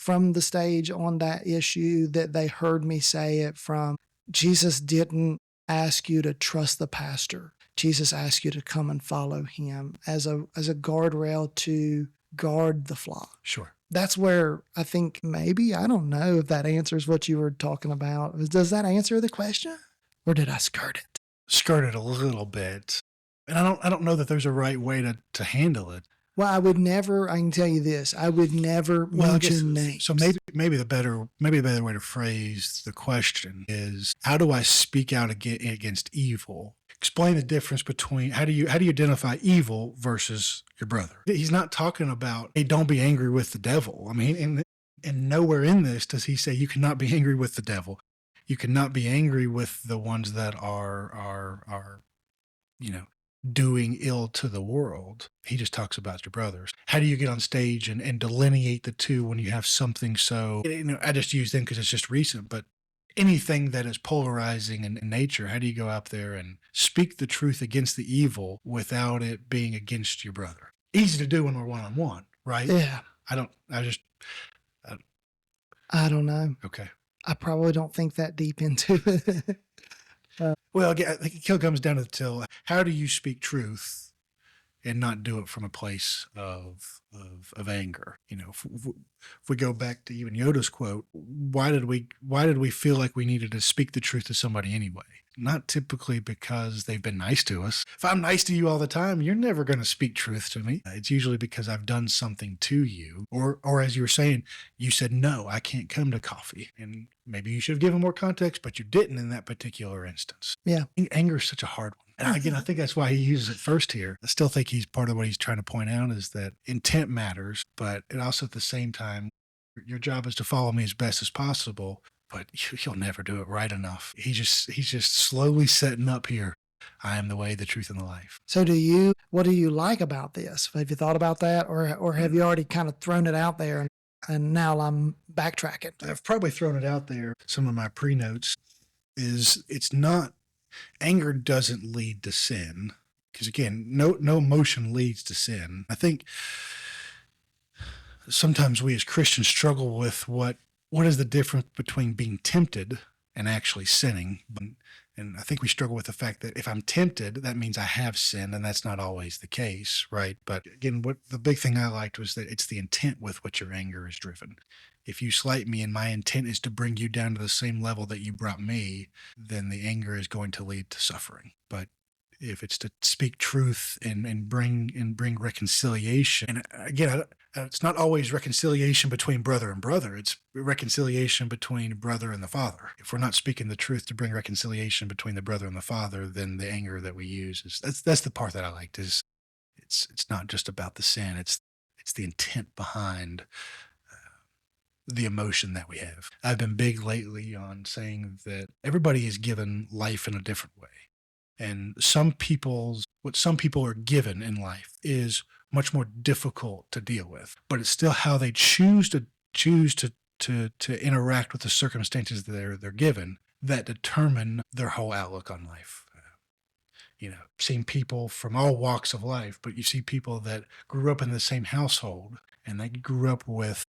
the stage on that issue, that they heard me say it from Jesus didn't ask you to trust the pastor. Jesus asked you to come and follow him as a guardrail to guard the flock. Sure. That's where I think maybe, I don't know if that answers what you were talking about. Does that answer the question? Or did I skirt it? Skirt it a little bit. And I don't know that there's a right way to handle it. Well, I can tell you this, I would never mention names. So maybe the better way to phrase the question is, how do I speak out against evil? Explain the difference between how do you identify evil versus your brother? He's not talking about, hey, don't be angry with the devil. I mean, and nowhere in this does he say you cannot be angry with the devil. You cannot be angry with the ones that are doing ill to the world. He just talks about your brothers. How do you get on stage and delineate the two when you have something so, I just use them because it's just recent, but anything that is polarizing in nature, how do you go out there and speak the truth against the evil without it being against your brother? Easy to do when we're one-on-one, right? Yeah. I don't know. Okay. I probably don't think that deep into it. Well, again, I think it still comes down to how do you speak truth and not do it from a place of anger? If we go back to even Yoda's quote, why did we feel like we needed to speak the truth to somebody anyway? Not typically because they've been nice to us. If I'm nice to you all the time, you're never going to speak truth to me. It's usually because I've done something to you, or as you were saying, you said, no, I can't come to coffee. And maybe you should have given more context, but you didn't in that particular instance. Yeah. Anger is such a hard one. And again, I think that's why he uses it first here. I still think he's part of what he's trying to point out is that intent matters, but it also at the same time, your job is to follow me as best as possible, but you'll never do it right enough. He's just slowly setting up here. I am the way, the truth, and the life. So what do you like about this? Have you thought about that, or have you already kind of thrown it out there and now I'm backtracking? I've probably thrown it out there. Some of my pre-notes is it's not, anger doesn't lead to sin, because again, no emotion leads to sin. I think sometimes we as Christians struggle with what is the difference between being tempted and actually sinning. And I think we struggle with the fact that if I'm tempted, that means I have sinned, and that's not always the case, right? But again, what the big thing I liked was that it's the intent with which your anger is driven. If you slight me and my intent is to bring you down to the same level that you brought me, then the anger is going to lead to suffering. But if it's to speak truth and bring reconciliation, and again, it's not always reconciliation between brother and brother. It's reconciliation between brother and the father. If we're not speaking the truth to bring reconciliation between the brother and the father, then the anger that we use that's the part that I liked. Is it's not just about the sin. It's the intent behind the emotion that we have. I've been big lately on saying that everybody is given life in a different way. And what some people are given in life is much more difficult to deal with, but it's still how they choose to interact with the circumstances that they're given that determine their whole outlook on life. Seen people from all walks of life, but you see people that grew up in the same household and they grew up with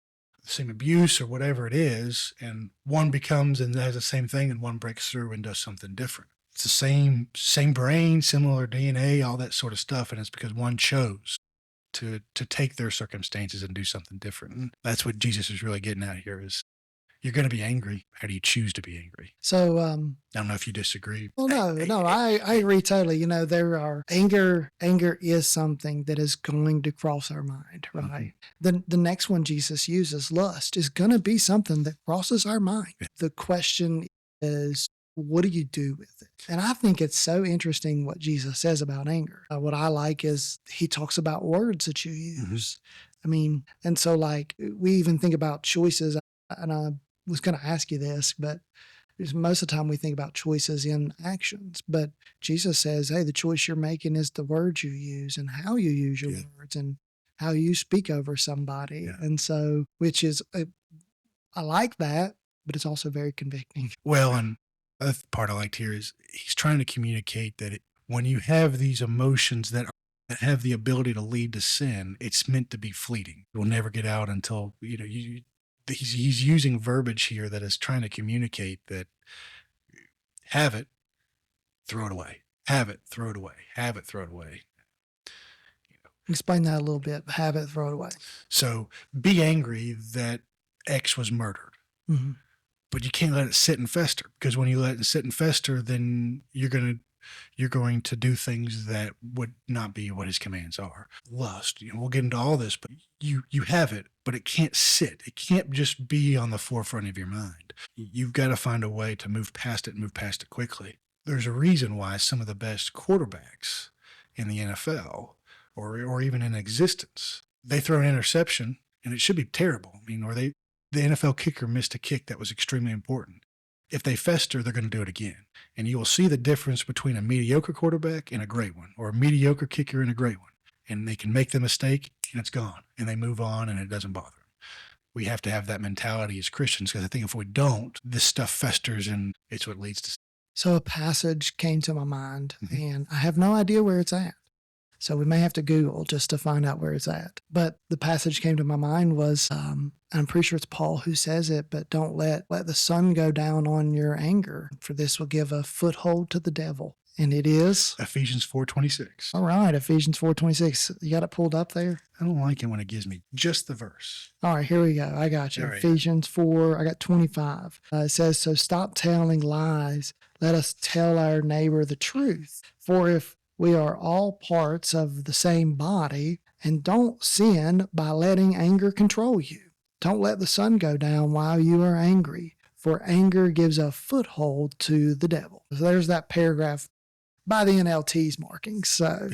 the same abuse or whatever it is, and one becomes and has the same thing, and one breaks through and does something different. It's the same brain, similar DNA, all that sort of stuff, and it's because one chose to take their circumstances and do something different. And that's what Jesus is really getting at here: is you're going to be angry. How do you choose to be angry? So, I don't know if you disagree. well, no, I agree totally. There are anger is something that is going to cross our mind, right? The next one Jesus uses, lust, is going to be something that crosses our mind. The question is, what do you do with it? And I think it's so interesting what Jesus says about anger. What I like is he talks about words that you use. I mean, and so like we even think about choices, and I was going to ask you this, but most of the time we think about choices in actions, but Jesus says, hey, the choice you're making is the words you use and how you use your words and how you speak over somebody. And so, which is, I like that, but it's also very convicting. Well, and the part I liked here is he's trying to communicate that when you have these emotions that have the ability to lead to sin, it's meant to be fleeting. It will never get out until, he's using verbiage here that is trying to communicate that have it, throw it away. Have it, throw it away. Have it, throw it away. Explain that a little bit. Have it, throw it away. So be angry that X was murdered. But you can't let it sit and fester, because when you let it sit and fester, then you're going to do things that would not be what his commands are. Lust, we'll get into all this, but you have it, but it can't sit. It can't just be on the forefront of your mind. You've got to find a way to move past it quickly. There's a reason why some of the best quarterbacks in the NFL or even in existence, they throw an interception and it should be terrible. The NFL kicker missed a kick that was extremely important. If they fester, they're going to do it again. And you will see the difference between a mediocre quarterback and a great one, or a mediocre kicker and a great one. And they can make the mistake and it's gone, and they move on and it doesn't bother them. We have to have that mentality as Christians, because I think if we don't, this stuff festers and it's what leads to. So a passage came to my mind, and I have no idea where it's at. So we may have to Google just to find out where it's at. But the passage came to my mind was, I'm pretty sure it's Paul who says it, but don't let the sun go down on your anger, for this will give a foothold to the devil. And it is? Ephesians 4:26. All right, Ephesians 4:26. You got it pulled up there? I don't like it when it gives me just the verse. All right, here we go. I got you. Right. Ephesians 4, I got 25. It says, so stop telling lies. Let us tell our neighbor the truth. For if we are all parts of the same body, and don't sin by letting anger control you. Don't let the sun go down while you are angry, for anger gives a foothold to the devil. So there's that paragraph by the NLT's markings. So,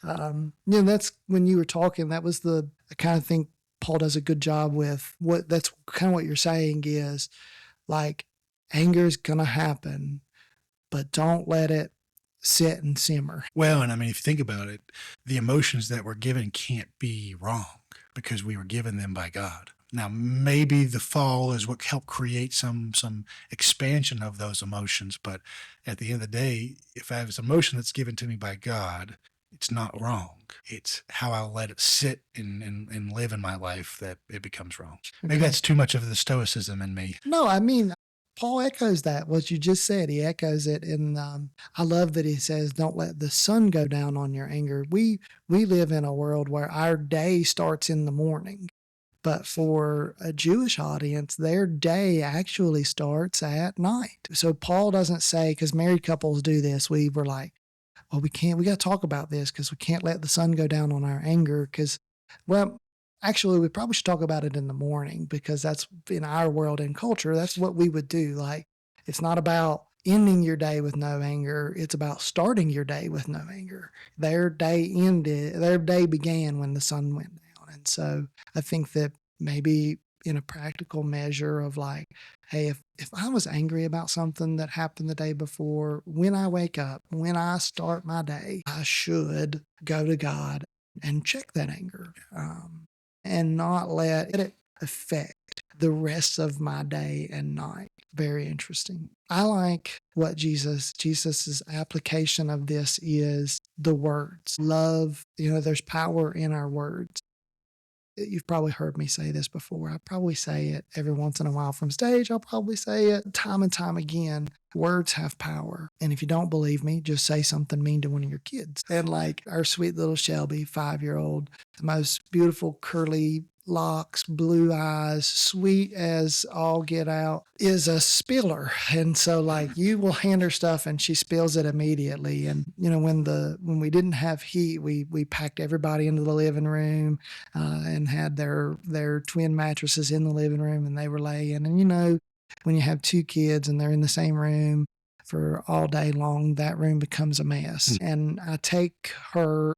that's when you were talking, that was I kind of think Paul does a good job with that's kind of what you're saying is like anger is going to happen, but don't let it sit and simmer. Well, and if you think about it, the emotions that we're given can't be wrong because we were given them by God. Now, maybe the fall is what helped create some expansion of those emotions, but at the end of the day, if I have this emotion that's given to me by God, it's not wrong. It's how I let it sit and live in my life that it becomes wrong. Maybe that's too much of the stoicism in me. No, Paul echoes that, what you just said. He echoes it. And I love that he says, don't let the sun go down on your anger. We live in a world where our day starts in the morning. But for a Jewish audience, their day actually starts at night. So Paul doesn't say, because married couples do this, we were like, oh, we got to talk about this because we can't let the sun go down on our anger. Because, actually, we probably should talk about it in the morning, because that's in our world and culture, that's what we would do. Like, it's not about ending your day with no anger. It's about starting your day with no anger. Their day began when the sun went down. And so I think that maybe in a practical measure of like, hey, if I was angry about something that happened the day before, when I wake up, when I start my day, I should go to God and check that anger, and not let it affect the rest of my day and night. Very interesting. I like what Jesus's application of this is the words. Love, there's power in our words. You've probably heard me say this before. I probably say it every once in a while from stage. I'll probably say it time and time again. Words have power. And if you don't believe me, just say something mean to one of your kids. And like our sweet little Shelby, 5-year-old, the most beautiful curly locks, blue eyes, sweet as all get out, is a spiller. And so like you will hand her stuff and she spills it immediately. And when we didn't have heat, we packed everybody into the living room and had their twin mattresses in the living room, and they were laying. And when you have two kids and they're in the same room for all day long, that room becomes a mess. And I take her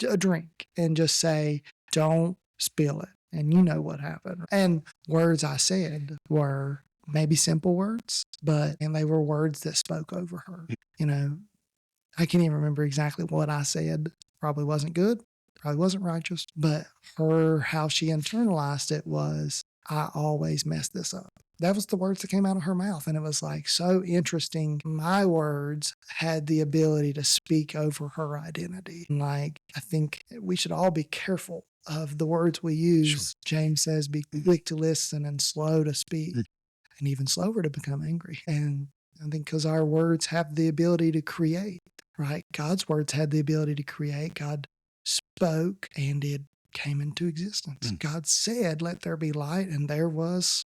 a drink and just say, don't spill it. And you know what happened. And words I said were maybe simple words, and they were words that spoke over her. I can't even remember exactly what I said. Probably wasn't good, probably wasn't righteous, but how she internalized it was, I always mess this up. That was the words that came out of her mouth. And it was like so interesting. My words had the ability to speak over her identity. Like, I think we should all be careful of the words we use. Sure. James says, be quick to listen and slow to speak, and even slower to become angry. And I think because our words have the ability to create, right? God's words had the ability to create. God spoke and it came into existence. God said, let there be light, and there was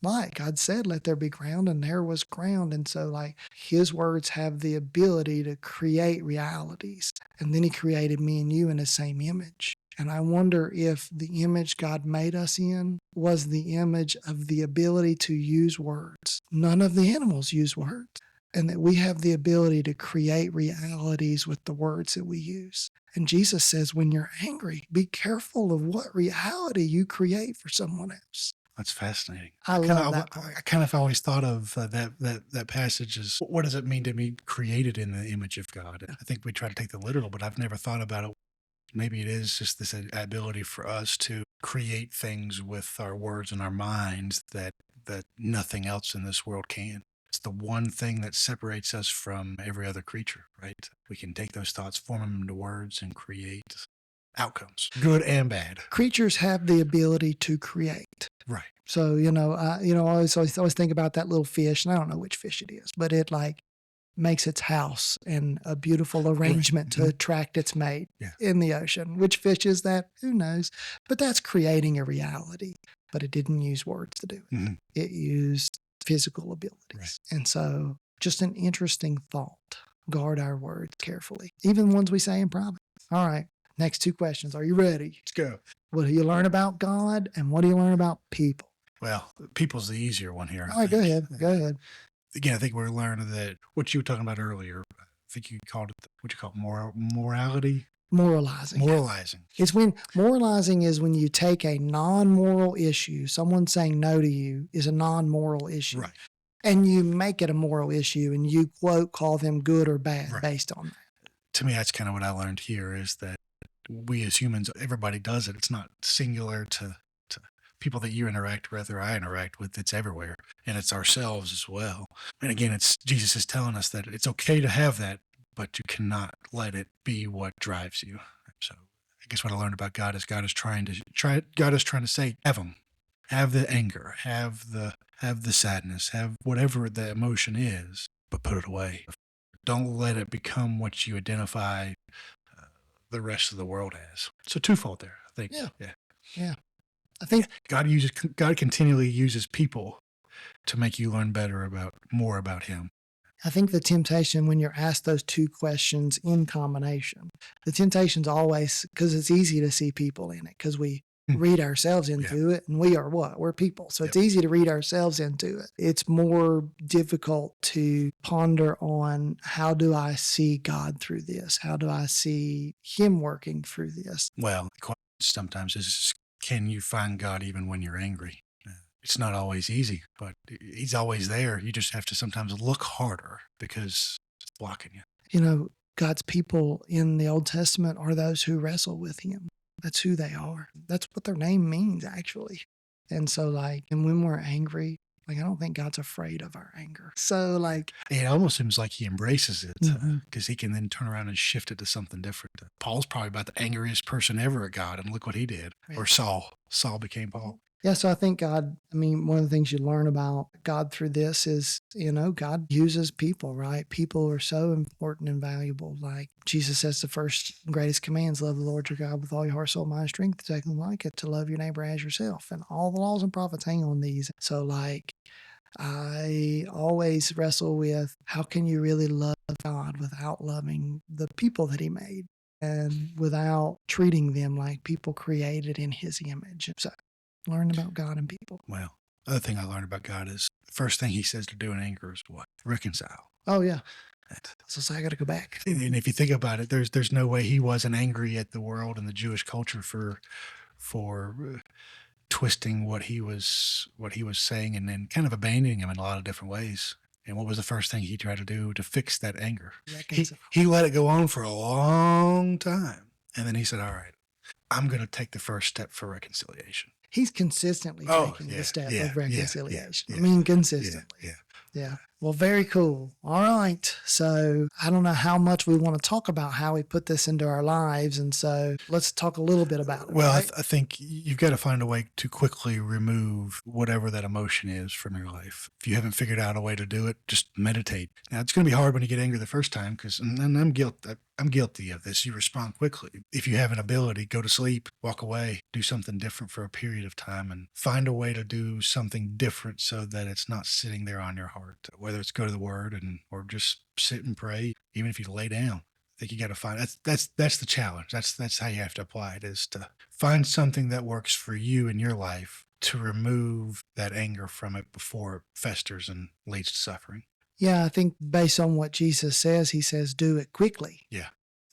light. God said, let there be ground, and there was ground. And so like his words have the ability to create realities. And then he created me and you in the same image. And I wonder if the image God made us in was the image of the ability to use words. None of the animals use words. And that we have the ability to create realities with the words that we use. And Jesus says, when you're angry, be careful of what reality you create for someone else. That's fascinating. I love that part. I kind of always thought of that passage as, what does it mean to be created in the image of God? I think we try to take the literal, but I've never thought about it. Maybe it is just this ability for us to create things with our words and our minds that nothing else in this world can. It's the one thing that separates us from every other creature, right? We can take those thoughts, form them into words, and create outcomes, good and bad. Creatures have the ability to create. Right. So, I always think about that little fish, and I don't know which fish it is, but it like makes its house and a beautiful arrangement to attract its mate in the ocean. Which fish is that? Who knows? But that's creating a reality. But it didn't use words to do it. It used physical abilities. Right. And so just an interesting thought. Guard our words carefully, even ones we say in private. All right. Next two questions. Are you ready? Let's go. What do you learn about God, and what do you learn about people? Well, people's the easier one here. All right, go ahead. Go ahead. Again, I think we're learning that what you were talking about earlier, I think you called it, morality? Moralizing. Moralizing is when you take a non-moral issue, someone saying no to you is a non-moral issue. Right. And you make it a moral issue, and you, quote, call them good or bad based on that. To me, that's kind of what I learned here, is that we as humans, everybody does it. It's not singular to people that you interact with or I interact with. It's everywhere, and it's ourselves as well. And again, it's Jesus is telling us that it's okay to have that, but you cannot let it be what drives you. So I guess what I learned about God is God is trying to say, have them, have the anger, have the sadness, have whatever the emotion is, but put it away. Don't let it become what you identify the rest of the world as. So twofold there, I think. Yeah. I think God continually uses people to make you learn more about Him. I think the temptation when you're asked those two questions in combination, the temptation's always, because it's easy to see people in it, because we read ourselves into it, and we are what? We're people. So it's easy to read ourselves into it. It's more difficult to ponder on, how do I see God through this? How do I see Him working through this? Well, sometimes is, can you find God even when you're angry? It's not always easy, but he's always there. You just have to sometimes look harder because it's blocking you. You know, God's people in the Old Testament are those who wrestle with him. That's who they are. That's what their name means, actually. And so, like, and when we're angry, like, I don't think God's afraid of our anger. So, like, It almost seems like he embraces it Mhm. because he can then turn around and shift it to something different. Paul's probably about the angriest person ever at God, and look what he did. Yeah. Or Saul. Saul became Paul. yeah, so I think God, I mean, one of the things you learn about God through this is, you know, God uses people, right? People are so important and valuable. Like Jesus says, the first and greatest commands, love the Lord your God with all your heart, soul, mind, strength. The second like it, to love your neighbor as yourself. And all the laws and prophets hang on these. So, like, I always wrestle with how can you really love God without loving the people that he made and without treating them like people created in his image. So learn about God and people. Well, other thing I learned about God is the first thing he says to do in anger is what? Reconcile. Oh, yeah. So I got to go back. And if you think about it, there's no way he wasn't angry at the world and the Jewish culture for twisting what he was saying and then kind of abandoning him in a lot of different ways. And what was the first thing he tried to do to fix that anger? He let it go on for a long time. And then he said, all right, I'm going to take the first step for reconciliation. He's consistently taking the step of reconciliation. I mean, consistently. Yeah. Well, very cool. All right. So I don't know how much we want to talk about how we put this into our lives. And so let's talk a little bit about it. Well, right? I think you've got to find a way to quickly remove whatever that emotion is from your life. If you haven't figured out a way to do it, just meditate. Now, it's going to be hard when you get angry the first time because, and I'm guilty of this. You respond quickly. If you have an ability, go to sleep, walk away, do something different for a period of time and find a way to do something different so that it's not sitting there on your heart, whether it's go to the word or just sit and pray, even if you lay down. I think you got to find that's the challenge. That's how you have to apply it, is to find something that works for you in your life to remove that anger from it before it festers and leads to suffering. Yeah, I think based on what Jesus says, he says, do it quickly. Yeah.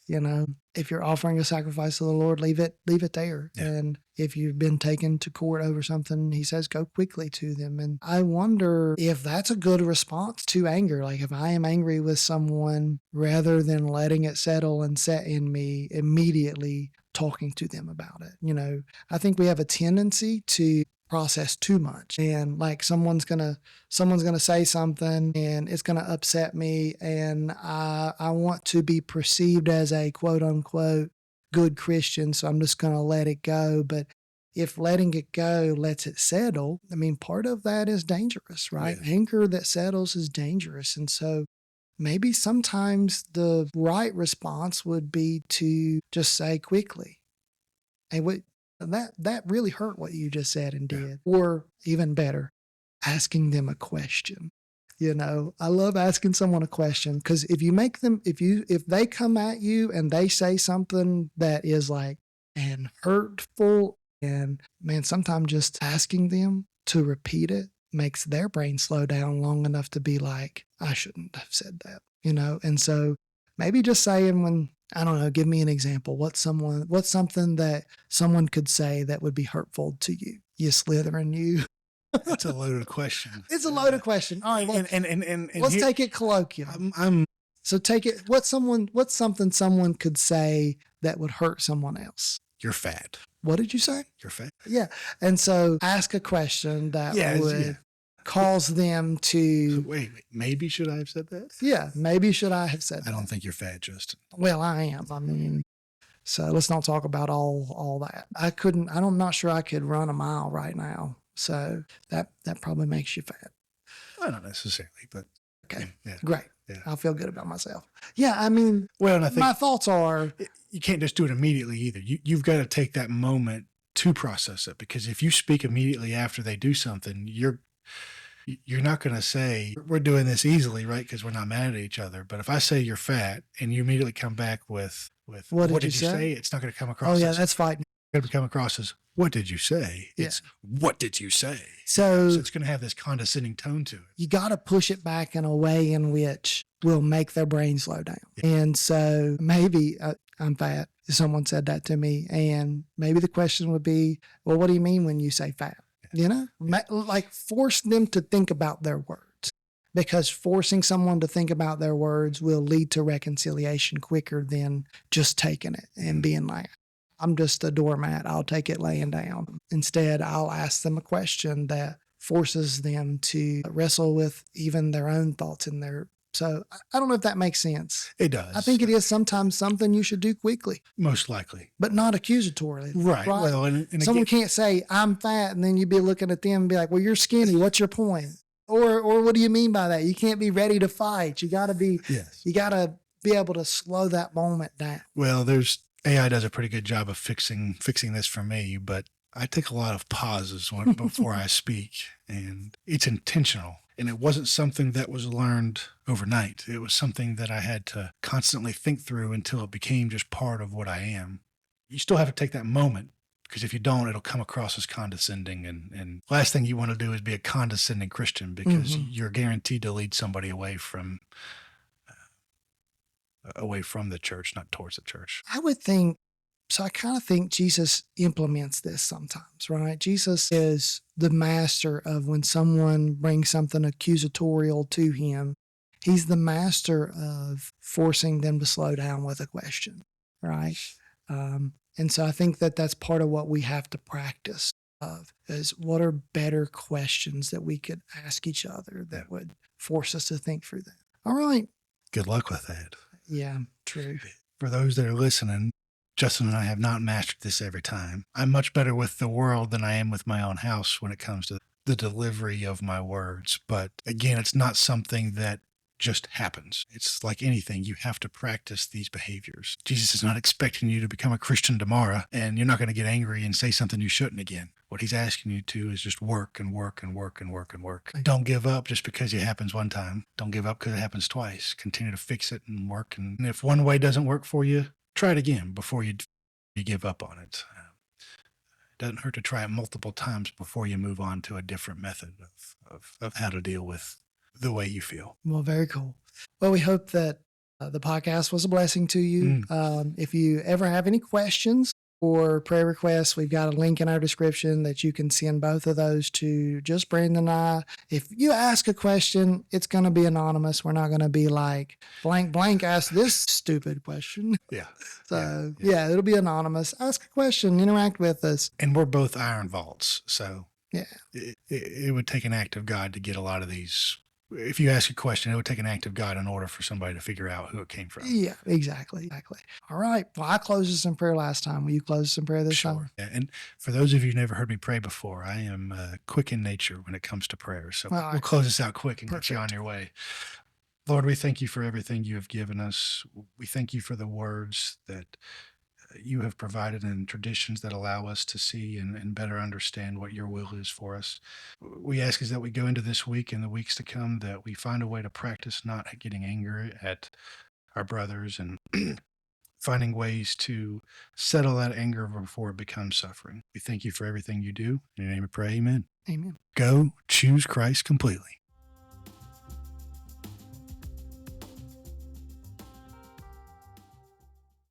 You know, if you're offering a sacrifice to the Lord, leave it there. Yeah. And if you've been taken to court over something, he says, go quickly to them. And I wonder if that's a good response to anger. Like if I am angry with someone, rather than letting it settle and set in me, immediately talking to them about it. You know, I think we have a tendency to process too much, and like someone's gonna say something and it's gonna upset me, and I want to be perceived as a quote unquote good Christian, so I'm just gonna let it go. But if letting it go lets it settle, I mean, part of that is dangerous, right? Yeah. Anger that settles is dangerous. And so maybe sometimes the right response would be to just say quickly, hey, that really hurt what you just said and did. Or even better, asking them a question. You know, I love asking someone a question because if they come at you and they say something that is like and hurtful, and man, sometimes just asking them to repeat it makes their brain slow down long enough to be like, I shouldn't have said that, you know? And so maybe just saying when, I don't know, give me an example. What's something that someone could say that would be hurtful to you? You Slytherin, you. That's a loaded question. It's a loaded question. All right, well, and let's here, take it colloquial. I'm So take it. What's something someone could say that would hurt someone else? You're fat. What did you say? You're fat. Yeah, and so ask a question that would cause them to. Wait, maybe should I have said that? Yeah, maybe should I have said that? I don't think you're fat, Justin. Well, I am. I mean, so let's not talk about all that. I'm not sure I could run a mile right now. So that probably makes you fat. Well, not necessarily, but okay, yeah. Great. Yeah. I'll feel good about myself. Yeah, I mean, well, and I think my thoughts are you can't just do it immediately either. You've got to take that moment to process it, because if you speak immediately after they do something, you're not going to say we're doing this easily, right? Because we're not mad at each other. But if I say you're fat and you immediately come back with what did you say? It's not going to come across. Oh yeah, that's fighting. It's going to come across as what did you say? Yeah. It's what did you say? So it's going to have this condescending tone to it. You got to push it back in a way in which will make their brain slow down. Yeah. And so maybe I'm fat someone said that to me, and maybe the question would be, well, what do you mean when you say fat? You know, like force them to think about their words, because forcing someone to think about their words will lead to reconciliation quicker than just taking it and being like, I'm just a doormat, I'll take it laying down. Instead, I'll ask them a question that forces them to wrestle with even their own thoughts in their. So I don't know if that makes sense. It does. I think it is sometimes something you should do quickly, Most likely. but not accusatorily. Right. Well, and Someone again, can't say, I'm fat, and then you'd be looking at them and be like, well, you're skinny. What's your point? Or what do you mean by that? You can't be ready to fight. You got to be, yes. you got to be able to slow that moment down. Well, AI does a pretty good job of fixing this for me, but I take a lot of pauses before I speak, and it's intentional. And it wasn't something that was learned overnight. It was something that I had to constantly think through until it became just part of what I am. You still have to take that moment, because if you don't, it'll come across as condescending. And last thing you want to do is be a condescending Christian, because you're guaranteed to lead somebody away from the church, not towards the church. I would think, so I kind of think Jesus implements this sometimes, right? Jesus is the master of when someone brings something accusatorial to him, he's the master of forcing them to slow down with a question, right? And so I think that that's part of what we have to practice of, is what are better questions that we could ask each other that would force us to think through that. All right. Good luck with that. Yeah, true. For those that are listening, Justin and I have not mastered this every time. I'm much better with the world than I am with my own house when it comes to the delivery of my words. But again, it's not something that just happens. It's like anything. You have to practice these behaviors. Jesus is not expecting you to become a Christian tomorrow, and you're not going to get angry and say something you shouldn't again. What he's asking you to is just work and work and work and work and work. Don't give up just because it happens one time. Don't give up because it happens twice. Continue to fix it and work. And if one way doesn't work for you, try it again before you give up on it. It doesn't hurt to try it multiple times before you move on to a different method of how to deal with the way you feel. Well, very cool. Well, we hope that the podcast was a blessing to you. If you ever have any questions or prayer requests, we've got a link in our description that you can send both of those to just Brandon and I. If you ask a question, it's going to be anonymous. We're not going to be like blank ask this stupid question. Yeah. So yeah, it'll be anonymous. Ask a question, interact with us. And we're both iron vaults. So yeah, it would take an act of God to get a lot of these. If you ask a question, it would take an act of God in order for somebody to figure out who it came from. Yeah, exactly. All right. Well, I closed us in prayer last time. Will you close us in prayer this time? Yeah. And for those of you who never heard me pray before, I am quick in nature when it comes to prayer. So we'll close this out quick and get you on your way. Lord, we thank you for everything you have given us. We thank you for the words that you have provided and traditions that allow us to see and better understand what your will is for us. We ask is that we go into this week and the weeks to come, that we find a way to practice not getting angry at our brothers and finding ways to settle that anger before it becomes suffering. We thank you for everything you do. In your name we pray, amen. Amen. Go choose Christ completely.